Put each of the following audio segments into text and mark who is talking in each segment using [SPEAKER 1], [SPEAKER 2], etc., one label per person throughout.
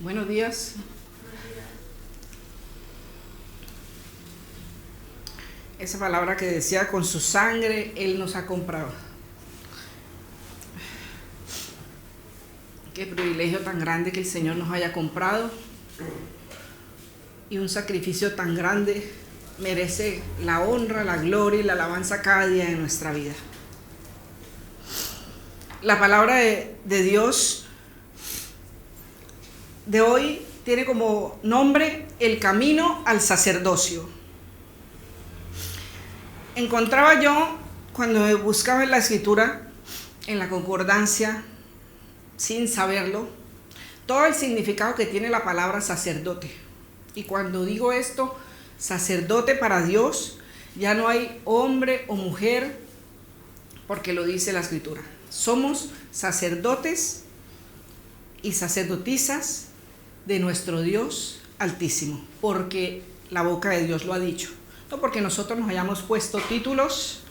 [SPEAKER 1] Buenos días. Esa palabra que decía, con su sangre Él nos ha comprado. Qué privilegio tan grande que el Señor nos haya comprado. Y un sacrificio tan grande merece la honra, la gloria y la alabanza cada día de nuestra vida. La palabra de Dios de hoy tiene como nombre el camino al sacerdocio. Encontraba yo, cuando buscaba en la escritura, en la concordancia, sin saberlo, todo el significado que tiene la palabra sacerdote. Y cuando digo esto, sacerdote para Dios, ya no hay hombre o mujer, porque lo dice la escritura. Somos sacerdotes y sacerdotisas de nuestro Dios Altísimo, porque la boca de Dios lo ha dicho. No porque nosotros nos hayamos puesto títulos,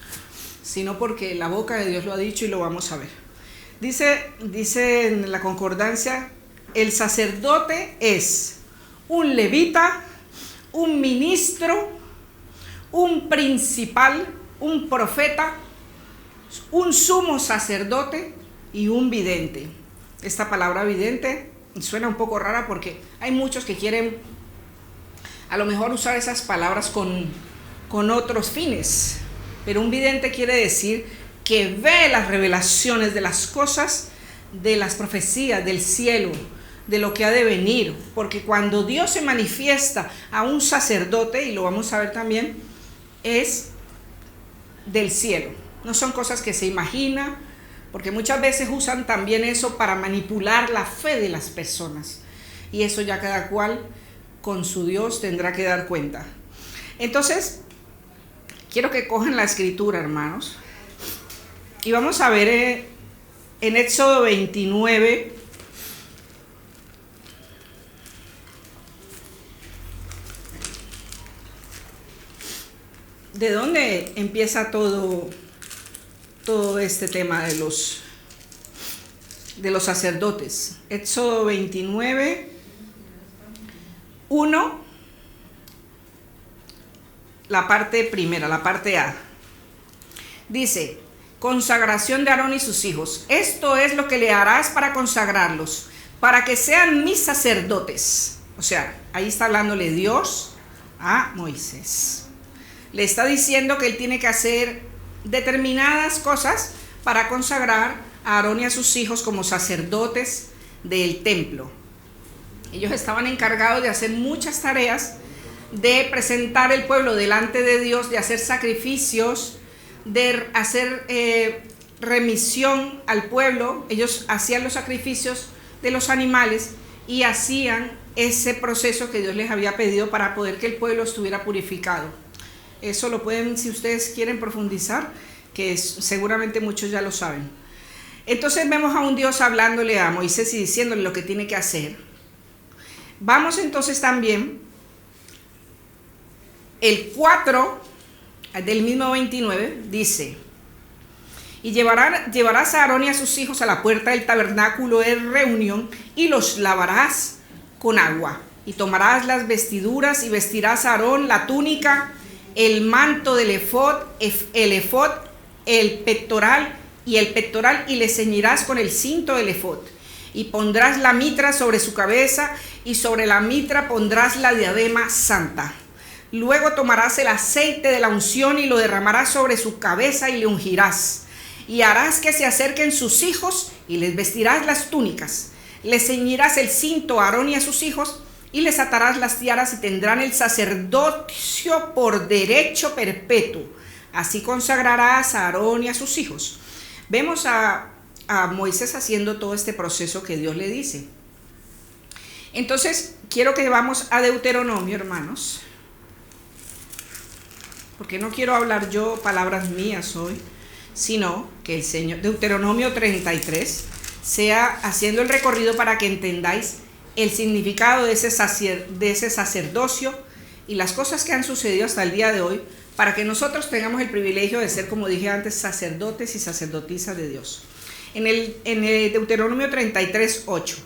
[SPEAKER 1] sino porque la boca de Dios lo ha dicho y lo vamos a ver. Dice en la concordancia, el sacerdote es un levita, un ministro, un principal, un profeta, un sumo sacerdote y un vidente. Esta palabra vidente suena un poco rara porque hay muchos que quieren a lo mejor usar esas palabras con otros fines, pero un vidente quiere decir que ve las revelaciones de las cosas, de las profecías del cielo, de lo que ha de venir, porque cuando Dios se manifiesta a un sacerdote, y lo vamos a ver también, es del cielo, no son cosas que se imagina, porque muchas veces usan también eso para manipular la fe de las personas, y eso ya cada cual con su Dios tendrá que dar cuenta. Entonces, quiero que cojan la escritura, hermanos, y vamos a ver en Éxodo 29, de dónde empieza todo este tema de los sacerdotes. Éxodo 29, 1, la parte primera, la parte A. Dice, consagración de Aarón y sus hijos. Esto es lo que le harás para consagrarlos, para que sean mis sacerdotes. O sea, ahí está hablándole Dios a Moisés. Le está diciendo que él tiene que hacer determinadas cosas para consagrar a Aarón y a sus hijos como sacerdotes del templo. Ellos estaban encargados de hacer muchas tareas, de presentar el pueblo delante de Dios, de hacer sacrificios, de hacer remisión al pueblo. Ellos hacían los sacrificios de los animales y hacían ese proceso que Dios les había pedido para poder que el pueblo estuviera purificado. Eso lo pueden, si ustedes quieren profundizar, que seguramente muchos ya lo saben. Entonces vemos a un Dios hablándole a Moisés y diciéndole lo que tiene que hacer. Vamos entonces también, el 4 del mismo 29, dice, y llevarás a Aarón y a sus hijos a la puerta del tabernáculo de reunión y los lavarás con agua. Y tomarás las vestiduras y vestirás a Aarón la túnica, el manto del efod, el pectoral y le ceñirás con el cinto del efod. Y pondrás la mitra sobre su cabeza y sobre la mitra pondrás la diadema santa. Luego tomarás el aceite de la unción y lo derramarás sobre su cabeza y le ungirás. Y harás que se acerquen sus hijos y les vestirás las túnicas. Les ceñirás el cinto a Aarón y a sus hijos y les atarás las tiaras y tendrán el sacerdocio por derecho perpetuo. Así consagrarás a Aarón y a sus hijos. Vemos a Moisés haciendo todo este proceso que Dios le dice. Entonces, quiero que vamos a Deuteronomio, hermanos, porque no quiero hablar yo palabras mías hoy, sino que el Señor, Deuteronomio 33, sea haciendo el recorrido para que entendáis el significado de ese sacerdocio y las cosas que han sucedido hasta el día de hoy, para que nosotros tengamos el privilegio de ser, como dije antes, sacerdotes y sacerdotisas de Dios. En el Deuteronomio 33, 8.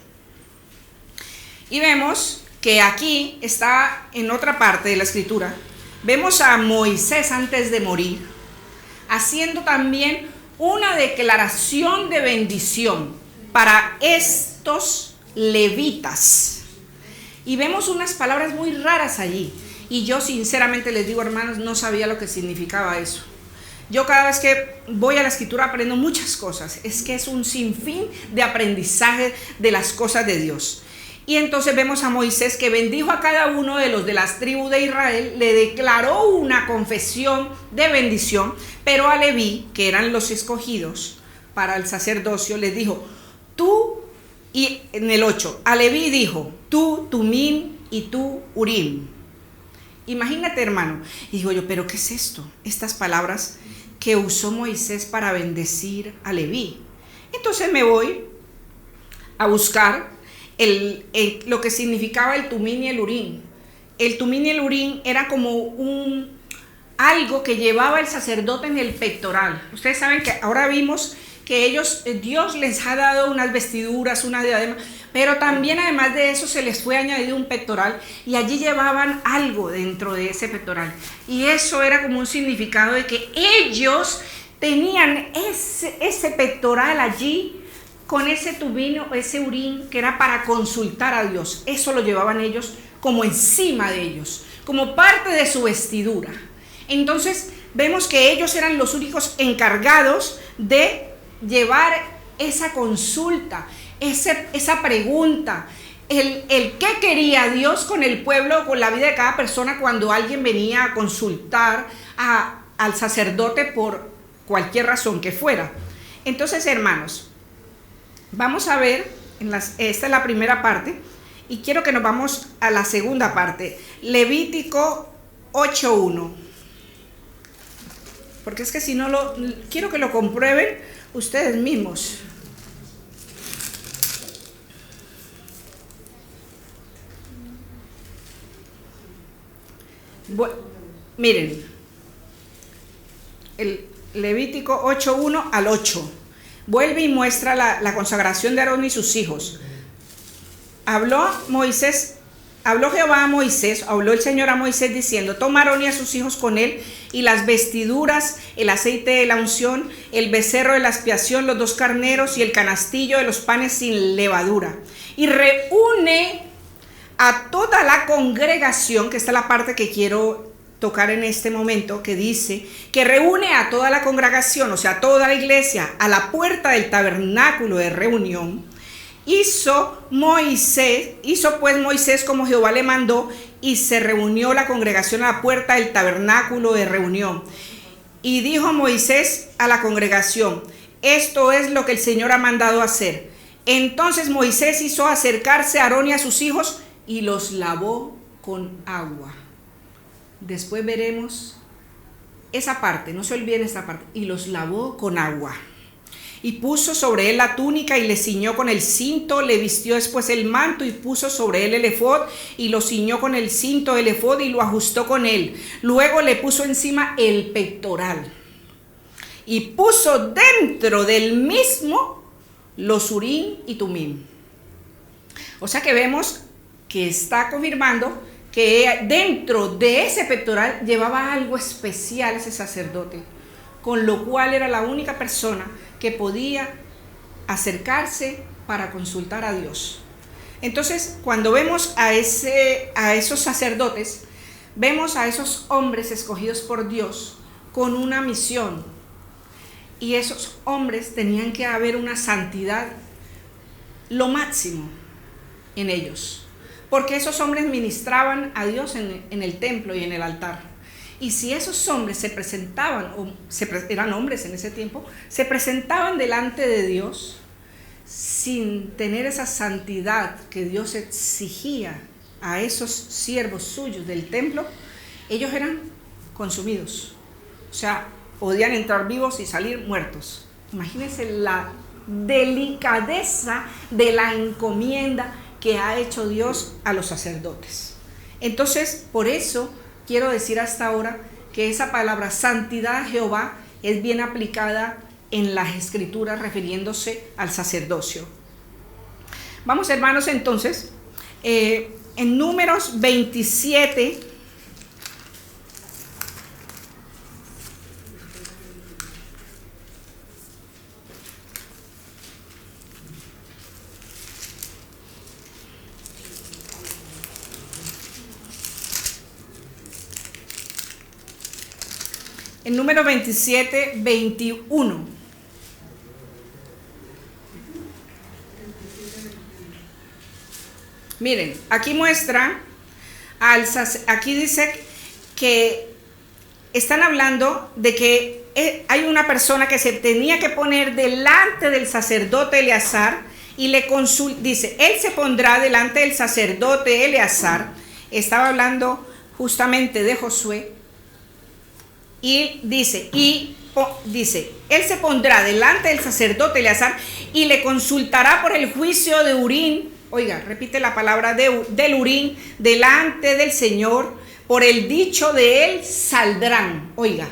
[SPEAKER 1] Y vemos que aquí está en otra parte de la escritura, vemos a Moisés antes de morir, haciendo también una declaración de bendición para estos levitas. Y vemos unas palabras muy raras allí. Y yo sinceramente les digo, hermanos, no sabía lo que significaba eso. Yo cada vez que voy a la escritura aprendo muchas cosas. Es que es un sinfín de aprendizaje de las cosas de Dios. Y entonces vemos a Moisés que bendijo a cada uno de los de las tribus de Israel, le declaró una confesión de bendición, pero a Leví, que eran los escogidos para el sacerdocio, les dijo, tú, y en el 8, a Leví dijo, tú, Tumim y tú, Urim. Imagínate, hermano. Y digo yo, ¿pero qué es esto? Estas palabras que usó Moisés para bendecir a Leví. Entonces me voy a buscar lo que significaba el Tumim y el Urim. El Tumim y el Urim era como algo que llevaba el sacerdote en el pectoral. Ustedes saben que ahora vimos que Dios les ha dado unas vestiduras, una diadema, pero también además de eso se les fue añadido un pectoral y allí llevaban algo dentro de ese pectoral. Y eso era como un significado de que ellos tenían ese pectoral allí con ese tubino, ese urín, que era para consultar a Dios. Eso lo llevaban ellos como encima de ellos, como parte de su vestidura. Entonces vemos que ellos eran los únicos encargados de llevar esa consulta, esa pregunta, el qué quería Dios con el pueblo, con la vida de cada persona cuando alguien venía a consultar al sacerdote por cualquier razón que fuera. Entonces, hermanos, vamos a ver, esta es la primera parte, y quiero que nos vamos a la segunda parte, Levítico 8:1. Porque es que si no quiero que lo comprueben ustedes mismos. Miren, el Levítico 8:1 al 8. Vuelve y muestra la consagración de Aarón y sus hijos. Habló Jehová a Moisés, habló el Señor a Moisés diciendo, toma a Aarón y a sus hijos con él, y las vestiduras, el aceite de la unción, el becerro de la expiación, los 2 carneros y el canastillo de los panes sin levadura. Y reúne a toda la congregación, que esta es la parte que quiero tocar en este momento, que dice que reúne a toda la congregación, o sea, toda la iglesia, a la puerta del tabernáculo de reunión. Hizo pues Moisés como Jehová le mandó, y se reunió la congregación a la puerta del tabernáculo de reunión. Y dijo Moisés a la congregación, esto es lo que el Señor ha mandado hacer. Entonces Moisés hizo acercarse a Aarón y a sus hijos y los lavó con agua. Después veremos esa parte, no se olviden esta parte, y los lavó con agua. Y puso sobre él la túnica y le ciñó con el cinto, le vistió después el manto y puso sobre él el efod y lo ciñó con el cinto del efod y lo ajustó con él. Luego le puso encima el pectoral y puso dentro del mismo los urim y tumim. O sea que vemos que está confirmando que dentro de ese pectoral llevaba algo especial ese sacerdote, con lo cual era la única persona que podía acercarse para consultar a Dios. Entonces, cuando vemos a esos sacerdotes, vemos a esos hombres escogidos por Dios con una misión, y esos hombres tenían que haber una santidad lo máximo en ellos, porque esos hombres ministraban a Dios en el templo y en el altar. Y si esos hombres se presentaban, eran hombres en ese tiempo, se presentaban delante de Dios sin tener esa santidad que Dios exigía a esos siervos suyos del templo, ellos eran consumidos. O sea, podían entrar vivos y salir muertos. Imagínense la delicadeza de la encomienda que ha hecho Dios a los sacerdotes. Entonces, por eso quiero decir hasta ahora que esa palabra santidad a Jehová es bien aplicada en las escrituras refiriéndose al sacerdocio. Vamos, hermanos, entonces En Números 27, en Número 27, 21. Miren, aquí muestra, aquí dice que están hablando de que hay una persona que se tenía que poner delante del sacerdote Eleazar y le dice, él se pondrá delante del sacerdote Eleazar. Estaba hablando justamente de Josué. Y dice, él se pondrá delante del sacerdote Eleazar y le consultará por el juicio de Urín. Oiga, repite la palabra del Urín, delante del Señor, por el dicho de él saldrán. Oiga,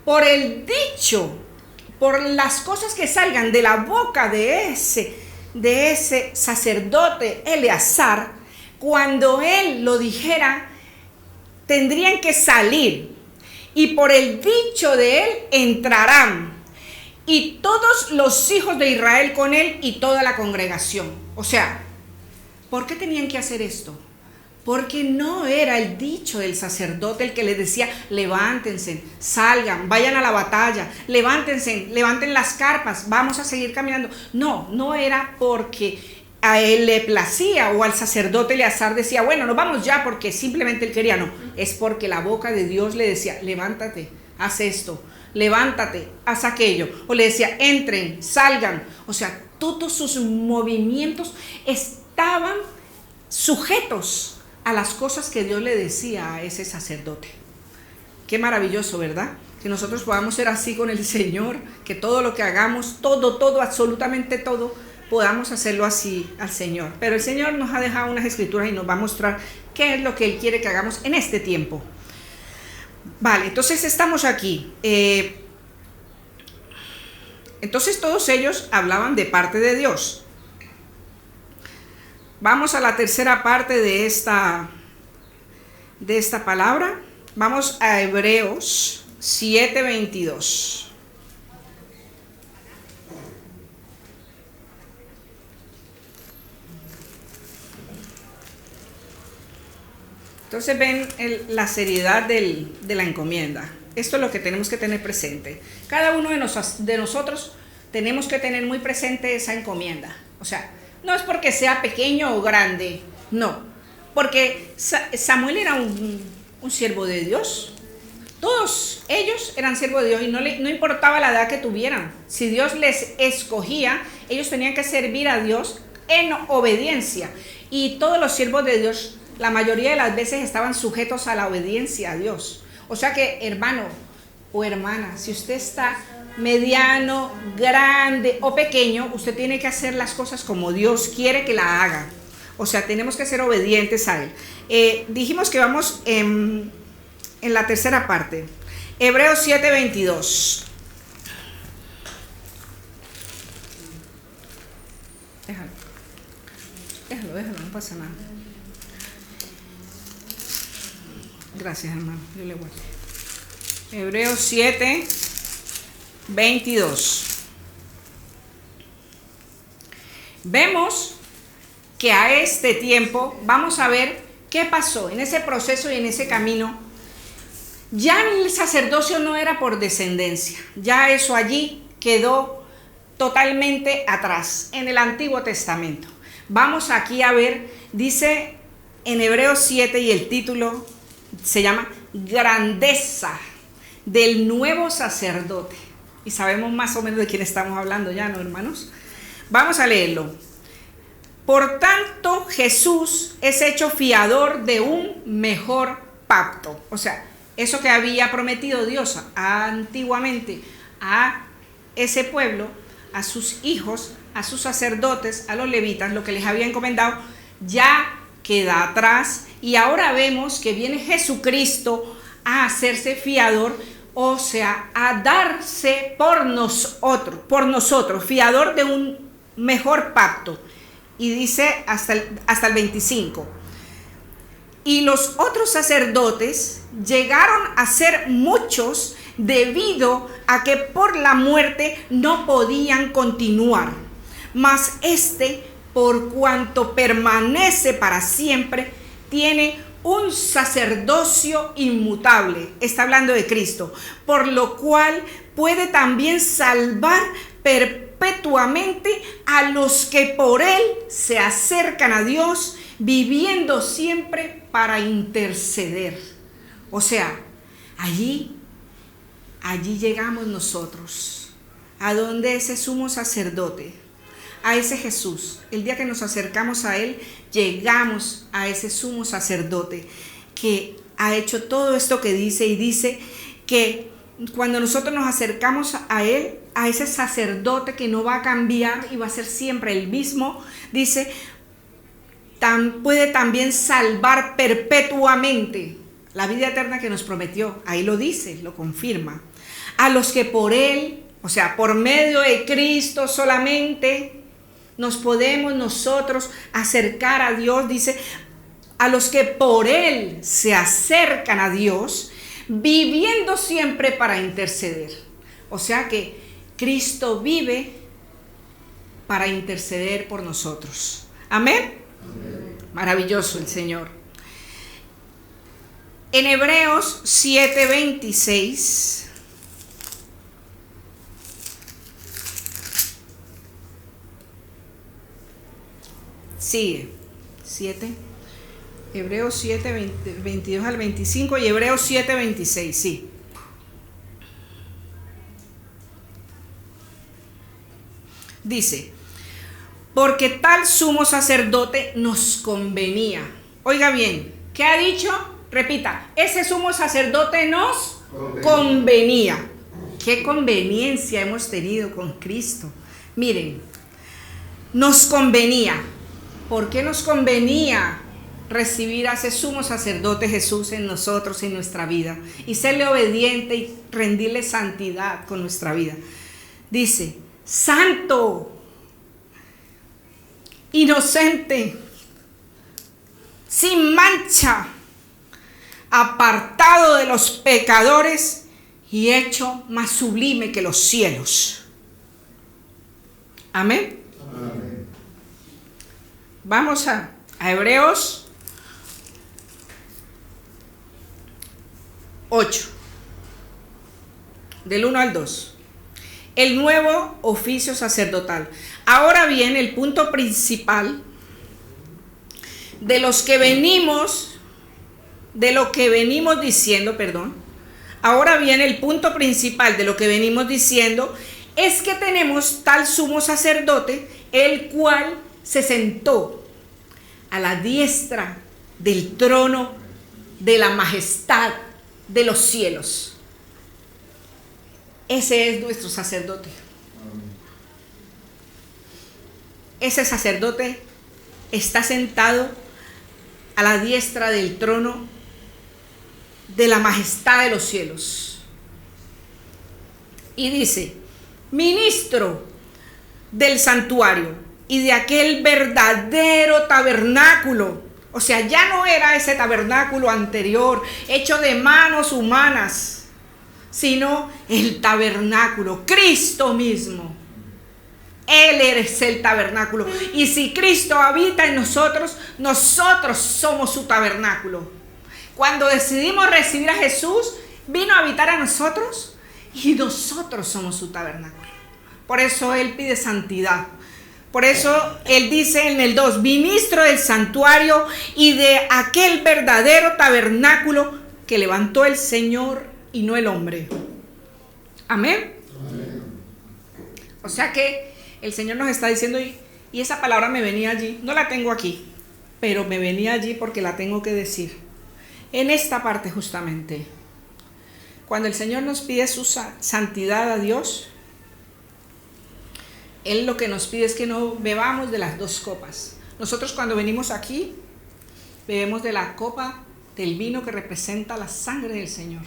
[SPEAKER 1] por el dicho, por las cosas que salgan de la boca de ese sacerdote Eleazar, cuando él lo dijera, tendrían que salir. Y por el dicho de él entrarán, y todos los hijos de Israel con él y toda la congregación. O sea, ¿por qué tenían que hacer esto? Porque no era el dicho del sacerdote el que les decía, levántense, salgan, vayan a la batalla, levántense, levanten las carpas, vamos a seguir caminando. No era porque a él le placía o al sacerdote Eleazar decía, bueno, nos vamos ya porque simplemente él quería. No, es porque la boca de Dios le decía, levántate, haz esto, levántate, haz aquello. O le decía, entren, salgan. O sea, todos sus movimientos estaban sujetos a las cosas que Dios le decía a ese sacerdote. Qué maravilloso, ¿verdad? Que nosotros podamos ser así con el Señor, que todo lo que hagamos, todo, absolutamente todo, podamos hacerlo así al Señor. Pero el Señor nos ha dejado unas escrituras y nos va a mostrar qué es lo que Él quiere que hagamos en este tiempo. Vale, entonces estamos aquí. Entonces todos ellos hablaban de parte de Dios. Vamos a la tercera parte de esta palabra. Vamos a Hebreos 7:22. Entonces ven la seriedad de la encomienda. Esto es lo que tenemos que tener presente. Cada uno de nosotros tenemos que tener muy presente esa encomienda. O sea, no es porque sea pequeño o grande, no. Porque Samuel era un siervo de Dios. Todos ellos eran siervos de Dios y no importaba la edad que tuvieran. Si Dios les escogía, ellos tenían que servir a Dios en obediencia. Y todos los siervos de Dios, la mayoría de las veces, estaban sujetos a la obediencia a Dios. O sea que, hermano o hermana, si usted está mediano, grande o pequeño, usted tiene que hacer las cosas como Dios quiere que la haga. O sea, tenemos que ser obedientes a Él. Dijimos que vamos en la tercera parte. Hebreos 7:22. Déjalo, no pasa nada. Gracias, hermano. Yo le guardo. Hebreos 7:22. Vemos que a este tiempo vamos a ver qué pasó en ese proceso y en ese camino. Ya el sacerdocio no era por descendencia, ya eso allí quedó totalmente atrás en el Antiguo Testamento. Vamos aquí a ver, dice en Hebreos 7 y el título se llama Grandeza del nuevo sacerdote. Y sabemos más o menos de quién estamos hablando ya, ¿no, hermanos? Vamos a leerlo. Por tanto, Jesús es hecho fiador de un mejor pacto. O sea, eso que había prometido Dios antiguamente a ese pueblo, a sus hijos, a sus sacerdotes, a los levitas, lo que les había encomendado, ya queda atrás. Y ahora vemos que viene Jesucristo a hacerse fiador, o sea, a darse por nosotros, fiador de un mejor pacto. y dice hasta el 25. Y los otros sacerdotes llegaron a ser muchos debido a que por la muerte no podían continuar. Mas por cuanto permanece para siempre, tiene un sacerdocio inmutable. Está hablando de Cristo, por lo cual puede también salvar perpetuamente a los que por él se acercan a Dios, viviendo siempre para interceder. O sea, allí llegamos nosotros, a donde ese sumo sacerdote, a ese Jesús. El día que nos acercamos a él, llegamos a ese sumo sacerdote que ha hecho todo esto que dice, y dice que cuando nosotros nos acercamos a él, a ese sacerdote que no va a cambiar y va a ser siempre el mismo, dice, puede también salvar perpetuamente la vida eterna que nos prometió. Ahí lo dice, lo confirma. A los que por él, o sea, por medio de Cristo solamente, nos podemos nosotros acercar a Dios. Dice, a los que por él se acercan a Dios, viviendo siempre para interceder. O sea que Cristo vive para interceder por nosotros. Amén. Maravilloso el Señor. En Hebreos 7:26 sigue 7, Hebreos 7, 22 al 25 y Hebreos 7, 26, sí. Dice, porque tal sumo sacerdote nos convenía. Oiga bien, ¿qué ha dicho? Repita, ese sumo sacerdote nos convenía. ¿Qué conveniencia hemos tenido con Cristo? Miren, nos convenía. ¿Por qué nos convenía recibir a ese sumo sacerdote Jesús en nosotros, en nuestra vida, y serle obediente y rendirle santidad con nuestra vida? Dice, santo, inocente, sin mancha, apartado de los pecadores y hecho más sublime que los cielos. Amén. Amén. Vamos a Hebreos 8, del 1 al 2. El nuevo oficio sacerdotal. Ahora bien, el punto principal de lo que venimos diciendo, ahora bien, el punto principal de lo que venimos diciendo es que tenemos tal sumo sacerdote, el cual se sentó a la diestra del trono de la majestad de los cielos. Ese es nuestro sacerdote. Ese sacerdote está sentado a la diestra del trono de la majestad de los cielos. Y dice, ministro del santuario y de aquel verdadero tabernáculo. O sea, ya no era ese tabernáculo anterior, hecho de manos humanas, sino el tabernáculo, Cristo mismo. Él es el tabernáculo. Y si Cristo habita en nosotros, nosotros somos su tabernáculo. Cuando decidimos recibir a Jesús, vino a habitar a nosotros y nosotros somos su tabernáculo. Por eso Él pide santidad. Por eso Él dice en el 2, ministro del santuario y de aquel verdadero tabernáculo que levantó el Señor y no el hombre. Amén. Amén. O sea que el Señor nos está diciendo, y esa palabra me venía allí, no la tengo aquí, pero me venía allí porque la tengo que decir. En esta parte justamente, cuando el Señor nos pide su santidad a Dios, Él lo que nos pide es que no bebamos de las dos copas. Nosotros cuando venimos aquí, bebemos de la copa del vino que representa la sangre del Señor.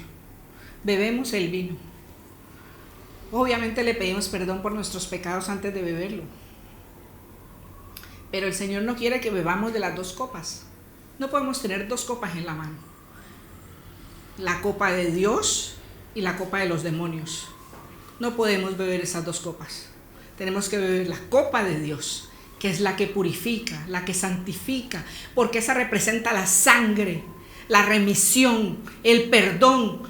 [SPEAKER 1] Bebemos el vino. Obviamente le pedimos perdón por nuestros pecados antes de beberlo. Pero el Señor no quiere que bebamos de las dos copas. No podemos tener dos copas en la mano. La copa de Dios y la copa de los demonios. No podemos beber esas dos copas. Tenemos que beber la copa de Dios, que es la que purifica, la que santifica, porque esa representa la sangre, la remisión, el perdón.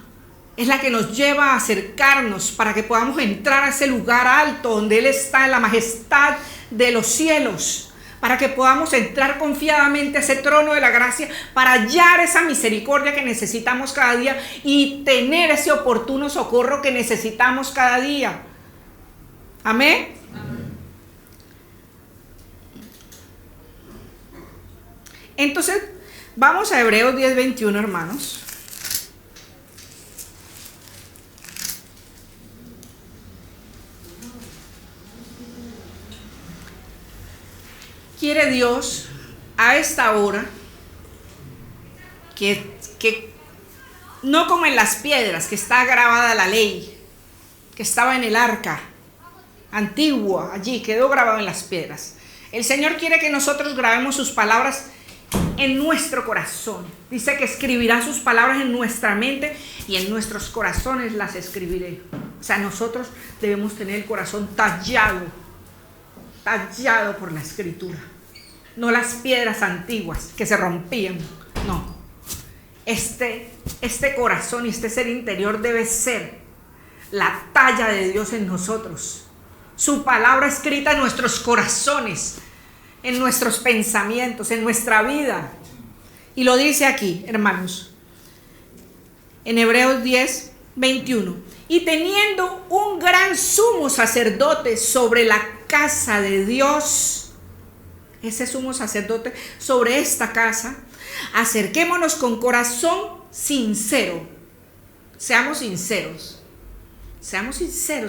[SPEAKER 1] Es la que nos lleva a acercarnos para que podamos entrar a ese lugar alto donde Él está en la majestad de los cielos, para que podamos entrar confiadamente a ese trono de la gracia, para hallar esa misericordia que necesitamos cada día y tener ese oportuno socorro que necesitamos cada día. Amén. Entonces, vamos a Hebreos 10:21, hermanos. Quiere Dios a esta hora que no como en las piedras, que está grabada la ley, que estaba en el arca antigua, allí quedó grabado en las piedras. El Señor quiere que nosotros grabemos sus palabras en nuestro corazón. Dice que escribirá sus palabras en nuestra mente y en nuestros corazones las escribiré. O sea, nosotros debemos tener el corazón tallado por la escritura. No las piedras antiguas que se rompían. No. Este corazón y este ser interior debe ser la talla de Dios en nosotros. Su palabra escrita en nuestros corazones, en nuestros pensamientos, en nuestra vida. Y lo dice aquí, hermanos, en Hebreos 10:21. Y teniendo un gran sumo sacerdote sobre la casa de Dios, ese sumo sacerdote sobre esta casa, acerquémonos con corazón sincero. Seamos sinceros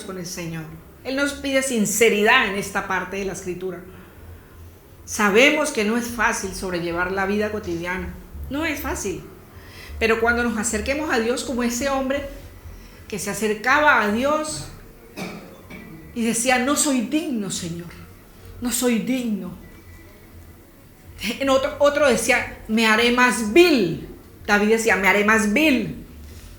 [SPEAKER 1] con el Señor. Él nos pide sinceridad en esta parte de la escritura. Sabemos que no es fácil sobrellevar la vida cotidiana, no es fácil, pero cuando nos acerquemos a Dios como ese hombre que se acercaba a Dios y decía: no soy digno, Señor, no soy digno. En otro decía: me haré más vil. David decía: me haré más vil.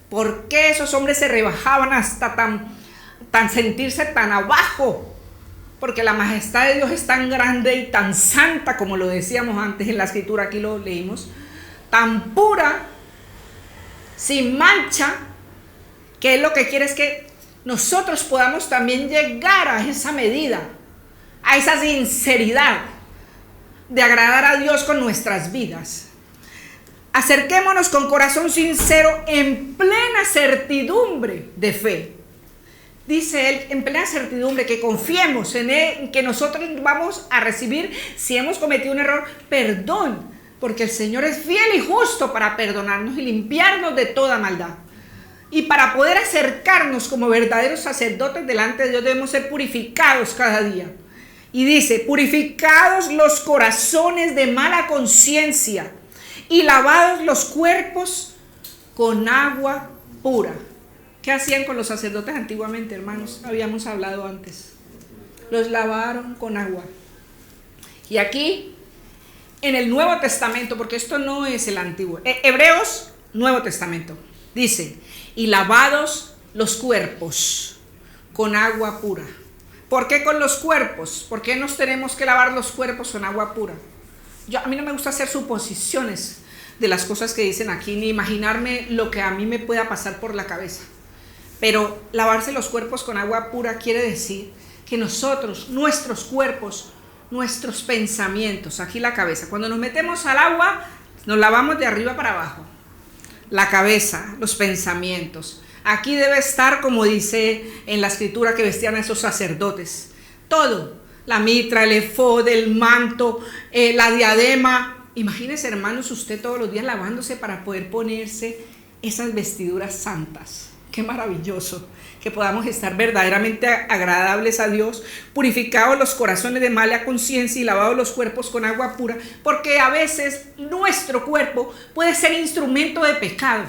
[SPEAKER 1] ¿Por qué esos hombres se rebajaban hasta tan sentirse tan abajo? Porque la majestad de Dios es tan grande y tan santa, como lo decíamos antes en la escritura, aquí lo leímos, tan pura, sin mancha, que Él lo que quiere es que nosotros podamos también llegar a esa medida, a esa sinceridad de agradar a Dios con nuestras vidas. Acerquémonos con corazón sincero en plena certidumbre de fe. Dice Él, en plena certidumbre, que confiemos en Él, que nosotros vamos a recibir, si hemos cometido un error, perdón, porque el Señor es fiel y justo para perdonarnos y limpiarnos de toda maldad. Y para poder acercarnos como verdaderos sacerdotes delante de Dios, debemos ser purificados cada día. Y dice: purificados los corazones de mala conciencia y lavados los cuerpos con agua pura. ¿Qué hacían con los sacerdotes antiguamente, hermanos? Habíamos hablado antes. Los lavaron con agua. Y aquí, en el Nuevo Testamento, porque esto no es el Antiguo, Hebreos, Nuevo Testamento, dice: y lavados los cuerpos con agua pura. ¿Por qué con los cuerpos? ¿Por qué nos tenemos que lavar los cuerpos con agua pura? A mí no me gusta hacer suposiciones de las cosas que dicen aquí, ni imaginarme lo que a mí me pueda pasar por la cabeza. Pero lavarse los cuerpos con agua pura quiere decir que nosotros, nuestros cuerpos, nuestros pensamientos, aquí la cabeza, cuando nos metemos al agua, nos lavamos de arriba para abajo. La cabeza, los pensamientos. Aquí debe estar, como dice en la escritura que vestían a esos sacerdotes, todo, la mitra, el efod, el manto, la diadema. Imagínese, hermanos, usted todos los días lavándose para poder ponerse esas vestiduras santas. Qué maravilloso que podamos estar verdaderamente agradables a Dios, purificados los corazones de mala conciencia y lavados los cuerpos con agua pura, porque a veces nuestro cuerpo puede ser instrumento de pecado.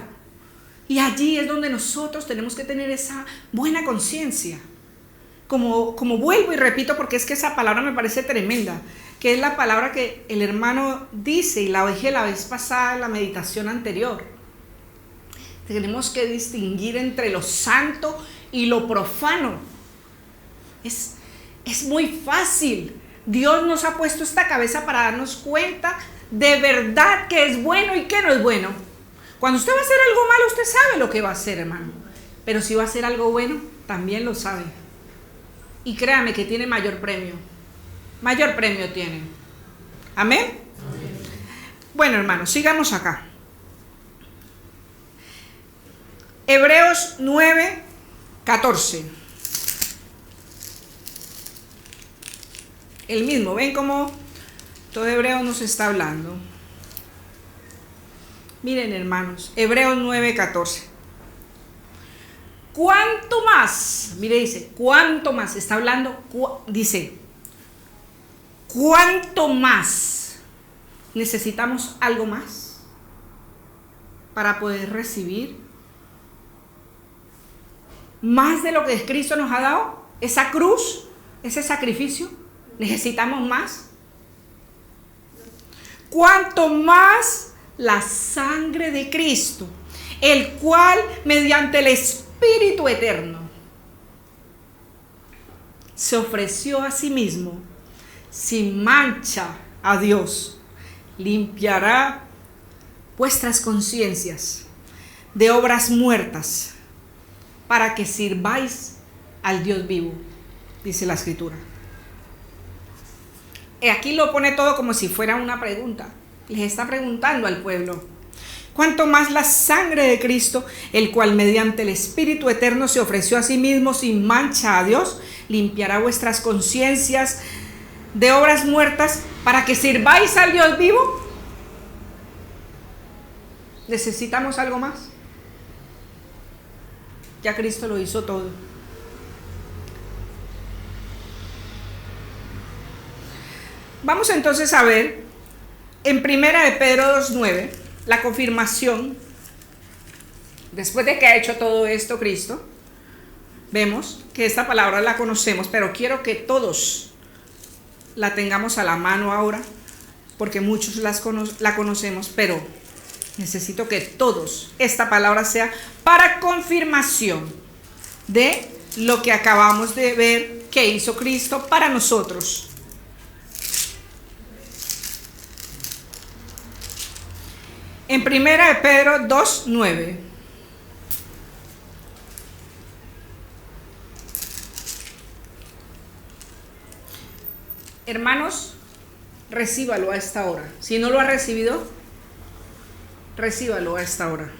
[SPEAKER 1] Y allí es donde nosotros tenemos que tener esa buena conciencia como vuelvo y repito, porque es que esa palabra me parece tremenda, que es la palabra que el hermano dice y la dije la vez pasada en la meditación anterior. Tenemos que distinguir entre lo santo y lo profano. Es muy fácil. Dios nos ha puesto esta cabeza para darnos cuenta de verdad que es bueno y que no es bueno. Cuando usted va a hacer algo malo, usted sabe lo que va a hacer, hermano. Pero si va a hacer algo bueno, también lo sabe. Y créame que tiene mayor premio. Mayor premio tiene. ¿Amén? Amén. Bueno, hermanos, sigamos acá. Hebreos 9, 14. El mismo, ven cómo todo Hebreos nos está hablando. Miren, hermanos, Hebreos 9, 14. ¿Cuánto más? Mire, dice, ¿cuánto más? Está hablando, dice, ¿cuánto más necesitamos algo más para poder recibir más de lo que Cristo nos ha dado? Esa cruz, ese sacrificio, ¿necesitamos más? ¿Cuánto más la sangre de Cristo, el cual mediante el Espíritu eterno se ofreció a sí mismo sin mancha a Dios, limpiará vuestras conciencias de obras muertas para que sirváis al Dios vivo, dice la Escritura. Aquí lo pone todo como si fuera una pregunta. Les está preguntando al pueblo. Cuanto más la sangre de Cristo, el cual mediante el Espíritu eterno se ofreció a sí mismo sin mancha a Dios, limpiará vuestras conciencias de obras muertas para que sirváis al Dios vivo. ¿Necesitamos algo más? Ya Cristo lo hizo todo. Vamos entonces a ver en 1 de Pedro 2:9 la confirmación. Después de que ha hecho todo esto Cristo, vemos que esta palabra la conocemos, pero quiero que todos la tengamos a la mano ahora, porque muchos la conocemos, pero necesito que todos esta palabra sea para confirmación de lo que acabamos de ver que hizo Cristo para nosotros. En 1 de Pedro 2:9. Hermanos, recíbalo a esta hora. Si no lo ha recibido, recíbalo a esta hora.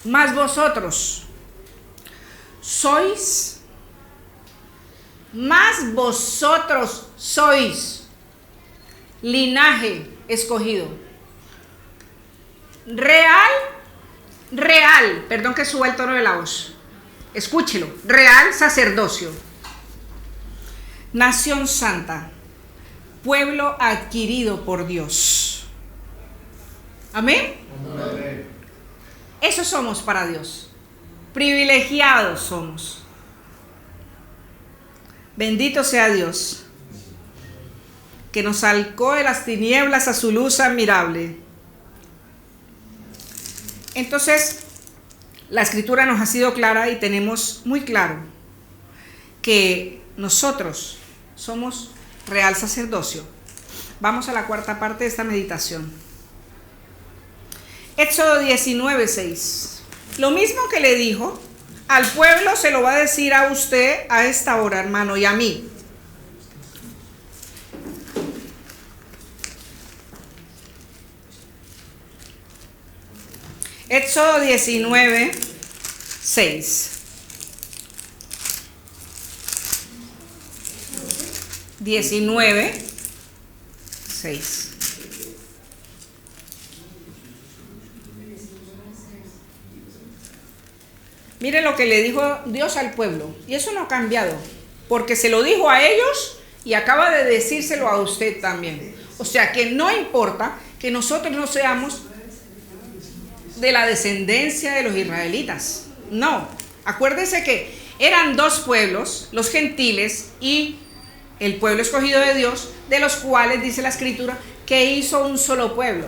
[SPEAKER 1] Mas vosotros sois linaje escogido, real, perdón que suba el tono de la voz, escúchelo, real sacerdocio, nación santa, pueblo adquirido por Dios. Amén. Amén. Eso somos para Dios. Privilegiados somos. Bendito sea Dios, que nos sacó de las tinieblas a su luz admirable. Entonces, la Escritura nos ha sido clara y tenemos muy claro que nosotros somos real sacerdocio. Vamos a la cuarta parte de esta meditación. Éxodo 19:6. Lo mismo que le dijo al pueblo se lo va a decir a usted a esta hora, hermano, y a mí. Éxodo 19:6. 19:6. Mire lo que le dijo Dios al pueblo. Y eso no ha cambiado. Porque se lo dijo a ellos y acaba de decírselo a usted también. O sea que no importa que nosotros no seamos de la descendencia de los israelitas. No. Acuérdense que eran dos pueblos, los gentiles y el pueblo escogido de Dios, de los cuales dice la Escritura que hizo un solo pueblo.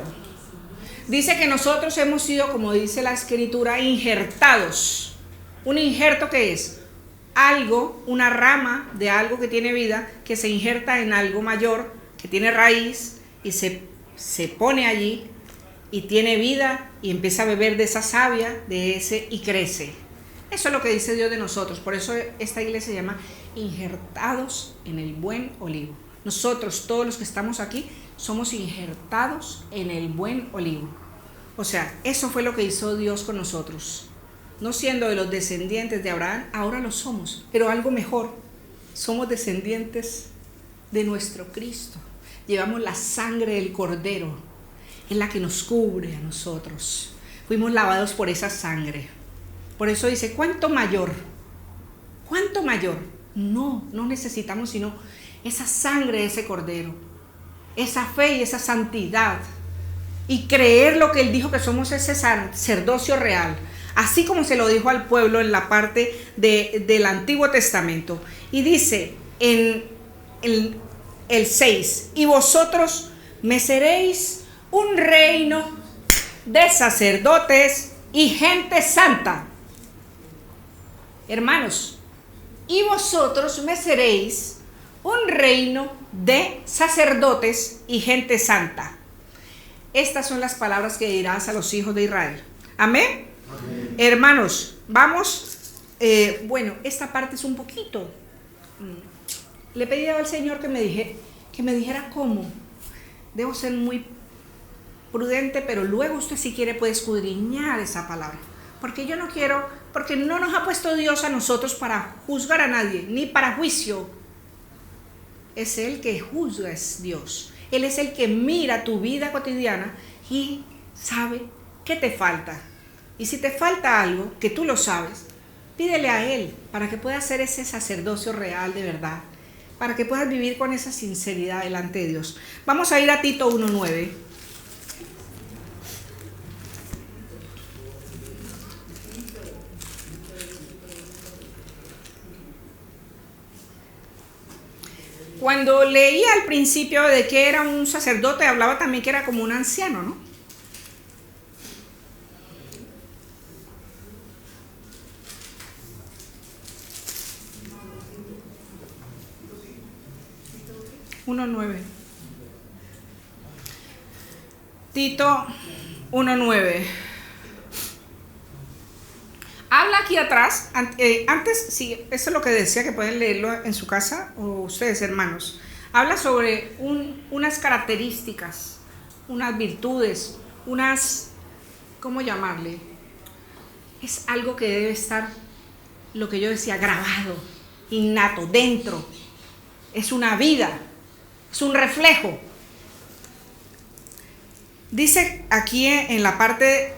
[SPEAKER 1] Dice que nosotros hemos sido, como dice la Escritura, injertados. ¿Un injerto qué es? Algo, una rama de algo que tiene vida, que se injerta en algo mayor, que tiene raíz y se pone allí y tiene vida y empieza a beber de esa savia, de ese, y crece. Eso es lo que dice Dios de nosotros. Por eso esta iglesia se llama injertados en el buen olivo. Nosotros, todos los que estamos aquí, somos injertados en el buen olivo. O sea, eso fue lo que hizo Dios con nosotros. No siendo de los descendientes de Abraham, ahora lo somos, pero algo mejor. Somos descendientes de nuestro Cristo. Llevamos la sangre del Cordero, es la que nos cubre a nosotros. Fuimos lavados por esa sangre. Por eso dice, ¿cuánto mayor? ¿Cuánto mayor? No necesitamos sino esa sangre de ese Cordero, esa fe y esa santidad, y creer lo que Él dijo, que somos ese sacerdocio real, así como se lo dijo al pueblo en la parte del Antiguo Testamento. Y dice en el 6, y vosotros me seréis un reino de sacerdotes y gente santa. Hermanos, y vosotros me seréis un reino de sacerdotes y gente santa. Estas son las palabras que dirás a los hijos de Israel. Amén. Amén. Hermanos, vamos. Bueno, esta parte es un poquito. Le pedí al Señor que me dijera cómo. Debo ser muy prudente, pero luego usted, si quiere, puede escudriñar esa palabra. Porque yo no quiero, porque no nos ha puesto Dios a nosotros para juzgar a nadie, ni para juicio. Es Él que juzga, es Dios. Él es el que mira tu vida cotidiana y sabe qué te falta. Y si te falta algo, que tú lo sabes, pídele a Él para que puedas hacer ese sacerdocio real de verdad, para que puedas vivir con esa sinceridad delante de Dios. Vamos a ir a Tito 1:9. Cuando leía al principio de que era un sacerdote, hablaba también que era como un anciano, ¿no? Tito 1:9. Habla aquí atrás, antes, sí, eso es lo que decía, que pueden leerlo en su casa, o ustedes, hermanos. Habla sobre unas características, unas virtudes, ¿cómo llamarle? Es algo que debe estar, lo que yo decía, grabado, innato, dentro. Es una vida, es un reflejo. Dice aquí en la parte...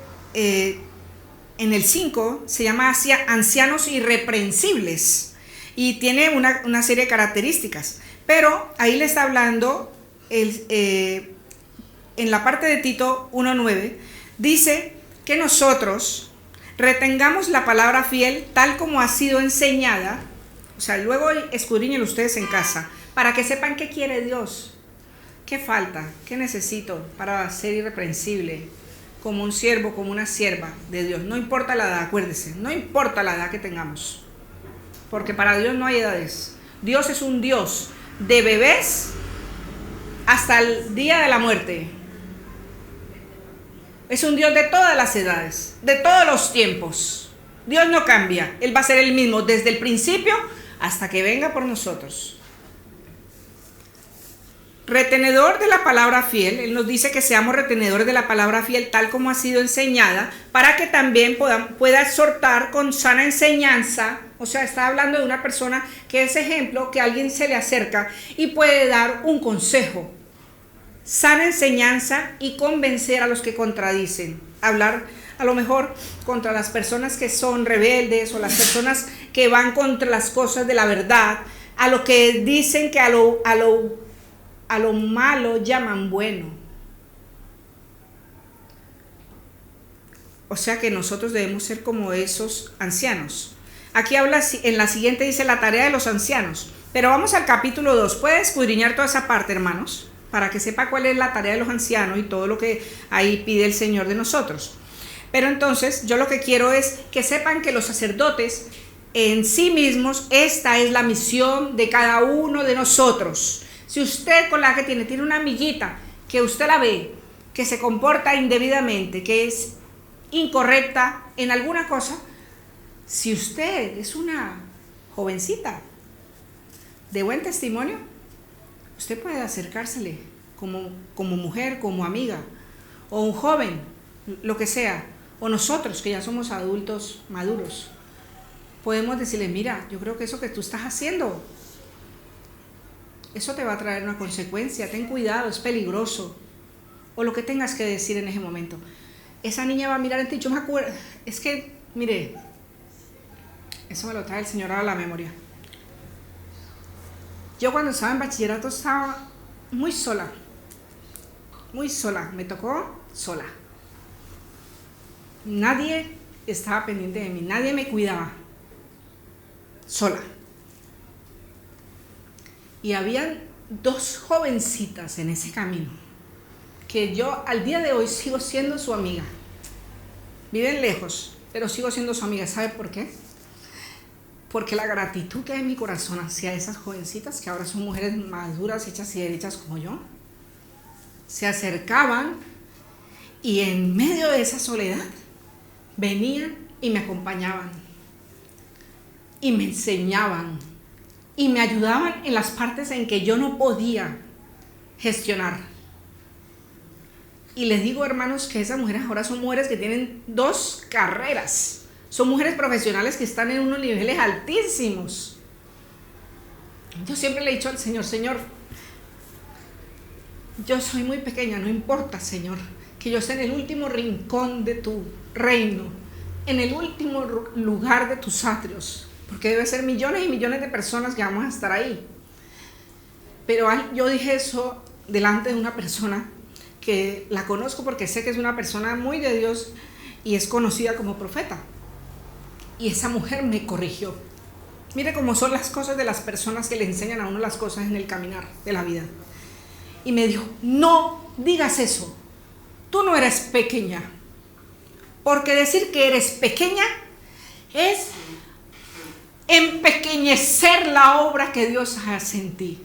[SPEAKER 1] en el 5 se llama ancianos irreprensibles y tiene una serie de características, pero ahí le está hablando en la parte de Tito 1:9, dice que nosotros retengamos la palabra fiel tal como ha sido enseñada. O sea, luego escudriñen ustedes en casa para que sepan qué quiere Dios, qué falta, qué necesito para ser irreprensible, como un siervo, como una sierva de Dios. No importa la edad, acuérdese, no importa la edad que tengamos, porque para Dios no hay edades. Dios es un Dios de bebés hasta el día de la muerte. Es un Dios de todas las edades, de todos los tiempos. Dios no cambia, Él va a ser el mismo desde el principio hasta que venga por nosotros. Retenedor de la palabra fiel, Él nos dice que seamos retenedores de la palabra fiel tal como ha sido enseñada, para que también pueda exhortar con sana enseñanza. O sea, está hablando de una persona que es ejemplo, que alguien se le acerca y puede dar un consejo. Sana enseñanza y convencer a los que contradicen. Hablar a lo mejor contra las personas que son rebeldes o las personas que van contra las cosas de la verdad, a lo que dicen que a lo malo llaman bueno. O sea que nosotros debemos ser como esos ancianos. Aquí habla, en la siguiente dice la tarea de los ancianos. Pero vamos al capítulo 2. ¿Puede escudriñar toda esa parte, hermanos? Para que sepa cuál es la tarea de los ancianos y todo lo que ahí pide el Señor de nosotros. Pero entonces yo lo que quiero es que sepan que los sacerdotes en sí mismos, esta es la misión de cada uno de nosotros. Si usted con la que tiene una amiguita que usted la ve, que se comporta indebidamente, que es incorrecta en alguna cosa, si usted es una jovencita de buen testimonio, usted puede acercársele como mujer, como amiga, o un joven, lo que sea, o nosotros que ya somos adultos maduros, podemos decirle, mira, yo creo que eso que tú estás haciendo, eso te va a traer una consecuencia, ten cuidado, es peligroso, o lo que tengas que decir en ese momento. Esa niña va a mirar en ti. Yo me acuerdo, es que, mire, eso me lo trae el Señor a la memoria. Yo cuando estaba en bachillerato estaba muy sola, me tocó sola. Nadie estaba pendiente de mí, nadie me cuidaba, sola. Y habían 2 jovencitas en ese camino, que yo al día de hoy sigo siendo su amiga. Viven lejos, pero sigo siendo su amiga. ¿Sabe por qué? Porque la gratitud que hay en mi corazón hacia esas jovencitas, que ahora son mujeres maduras, hechas y derechas como yo, se acercaban y en medio de esa soledad venían y me acompañaban y me enseñaban y me ayudaban en las partes en que yo no podía gestionar. Y les digo, hermanos, que esas mujeres ahora son mujeres que tienen 2 carreras. Son mujeres profesionales que están en unos niveles altísimos. Yo siempre le he dicho al Señor, Señor, yo soy muy pequeña, no importa, Señor, que yo esté en el último rincón de tu reino, en el último lugar de tus atrios, porque debe ser millones y millones de personas que vamos a estar ahí. Pero yo dije eso delante de una persona que la conozco porque sé que es una persona muy de Dios y es conocida como profeta. Y esa mujer me corrigió. Mire cómo son las cosas de las personas que le enseñan a uno las cosas en el caminar de la vida. Y me dijo, no digas eso, tú no eres pequeña. Porque decir que eres pequeña es empequeñecer la obra que Dios hace en ti.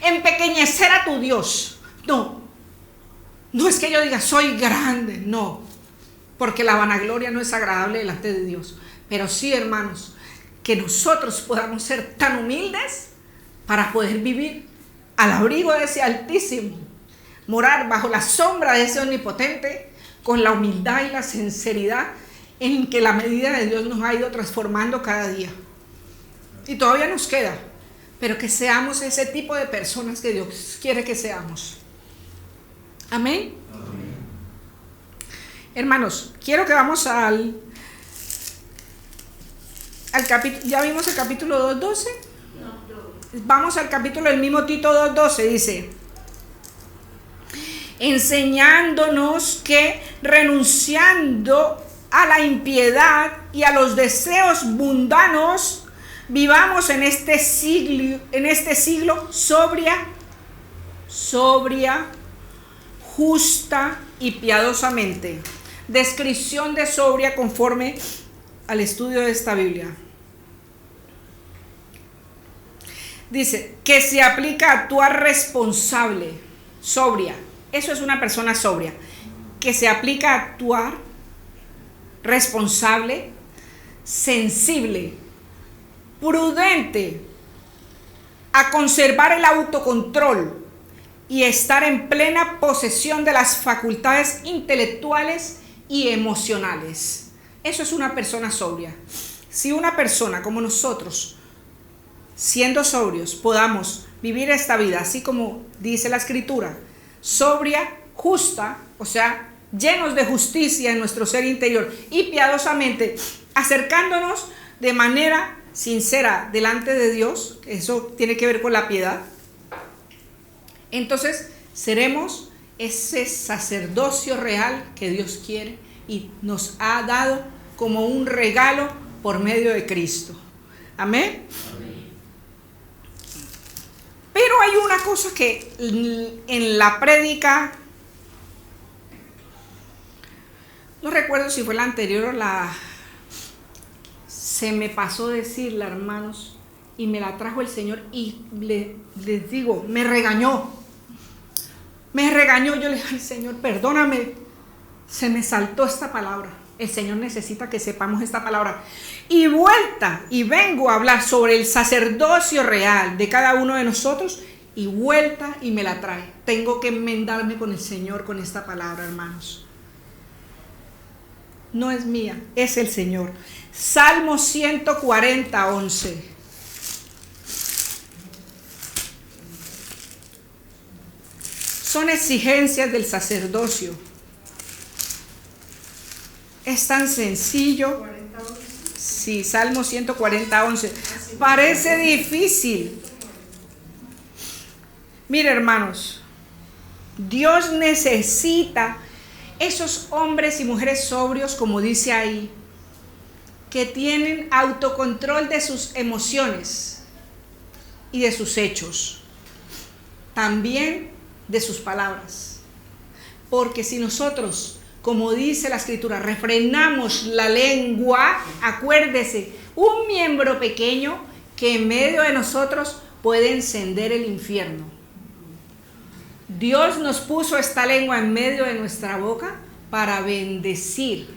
[SPEAKER 1] Empequeñecer a tu Dios. No es que yo diga soy grande, no, porque la vanagloria no es agradable delante de Dios. Pero sí, hermanos, que nosotros podamos ser tan humildes para poder vivir al abrigo de ese Altísimo, morar bajo la sombra de ese Omnipotente, con la humildad y la sinceridad en que la medida de Dios nos ha ido transformando cada día. Y todavía nos queda, pero que seamos ese tipo de personas que Dios quiere que seamos. Amén. Amén. Hermanos, quiero que vamos al capítulo, ya vimos el capítulo 2:12. Vamos al capítulo del mismo Tito 2:12, dice, enseñándonos que renunciando a la impiedad y a los deseos mundanos, vivamos en este siglo sobria, justa y piadosamente. Descripción de sobria conforme al estudio de esta Biblia. Dice que se aplica a actuar responsable, sobria. Eso es una persona sobria. Que se aplica a actuar responsable, sensible, prudente, a conservar el autocontrol y estar en plena posesión de las facultades intelectuales y emocionales. Eso es una persona sobria. Si una persona como nosotros, siendo sobrios, podamos vivir esta vida, así como dice la Escritura, sobria, justa, o sea, llenos de justicia en nuestro ser interior y piadosamente, acercándonos de manera sincera delante de Dios, eso tiene que ver con la piedad, entonces seremos ese sacerdocio real que Dios quiere y nos ha dado como un regalo por medio de Cristo. Amén. Pero hay una cosa que en la prédica, no recuerdo si fue la anterior o se me pasó decirla, hermanos, y me la trajo el Señor y les digo, me regañó, yo le dije, ay Señor, perdóname, se me saltó esta palabra, el Señor necesita que sepamos esta palabra, y vengo a hablar sobre el sacerdocio real de cada uno de nosotros, y vuelta y me la trae, tengo que enmendarme con el Señor con esta palabra, hermanos. No es mía, es el Señor. Salmo 140, 11. Son exigencias del sacerdocio. Es tan sencillo. Sí, Salmo 140, 11. Parece difícil. Mire, hermanos, Dios necesita esos hombres y mujeres sobrios, como dice ahí, que tienen autocontrol de sus emociones y de sus hechos, también de sus palabras. Porque si nosotros, como dice la Escritura, refrenamos la lengua, acuérdese, un miembro pequeño que en medio de nosotros puede encender el infierno. Dios nos puso esta lengua en medio de nuestra boca para bendecir.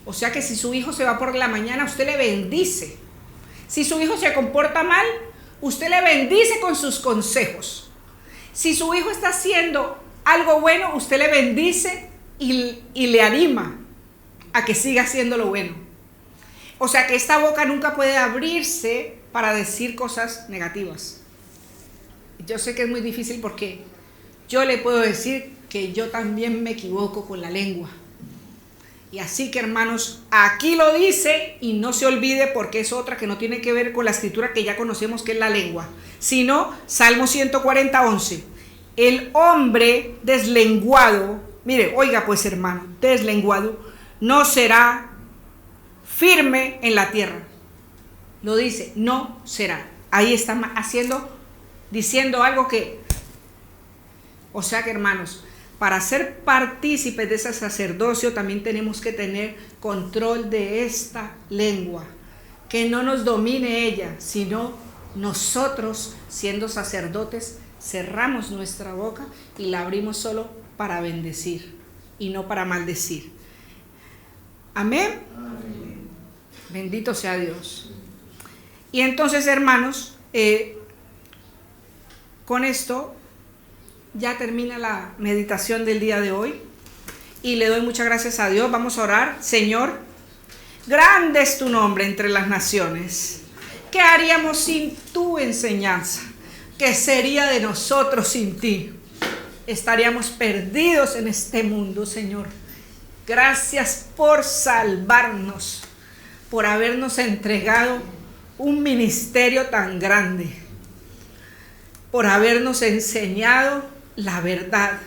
[SPEAKER 1] O sea que si su hijo se va por la mañana, usted le bendice. Si su hijo se comporta mal, usted le bendice con sus consejos. Si su hijo está haciendo algo bueno, usted le bendice y le anima a que siga haciendo lo bueno. O sea que esta boca nunca puede abrirse para decir cosas negativas. Yo sé que es muy difícil porque yo le puedo decir que yo también me equivoco con la lengua. Y así que, hermanos, aquí lo dice y no se olvide porque es otra que no tiene que ver con la escritura que ya conocemos que es la lengua, sino Salmo 140, 11. El hombre deslenguado, mire, oiga pues hermano, deslenguado, no será firme en la tierra. Lo dice, no será. Ahí está diciendo algo que, o sea que hermanos, para ser partícipes de ese sacerdocio también tenemos que tener control de esta lengua, que no nos domine ella, sino nosotros siendo sacerdotes cerramos nuestra boca y la abrimos solo para bendecir y no para maldecir. Amén. Amén. Bendito sea Dios. Y entonces, hermanos, con esto ya termina la meditación del día de hoy y le doy muchas gracias a Dios. Vamos a orar. Señor, grande es tu nombre entre las naciones. ¿Qué haríamos sin tu enseñanza? ¿Qué sería de nosotros sin ti? Estaríamos perdidos en este mundo, Señor. Gracias por salvarnos, por habernos entregado un ministerio tan grande, por habernos enseñado la verdad,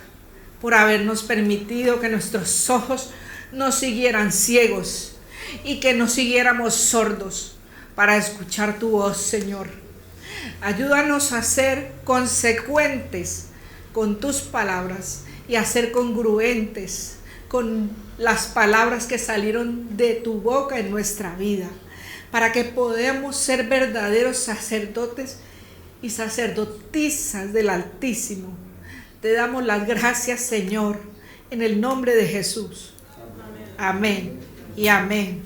[SPEAKER 1] por habernos permitido que nuestros ojos no siguieran ciegos y que no siguiéramos sordos para escuchar tu voz, Señor. Ayúdanos a ser consecuentes con tus palabras y a ser congruentes con las palabras que salieron de tu boca en nuestra vida, para que podamos ser verdaderos sacerdotes y sacerdotisas del Altísimo. Te damos las gracias, Señor, en el nombre de Jesús. Amén y amén.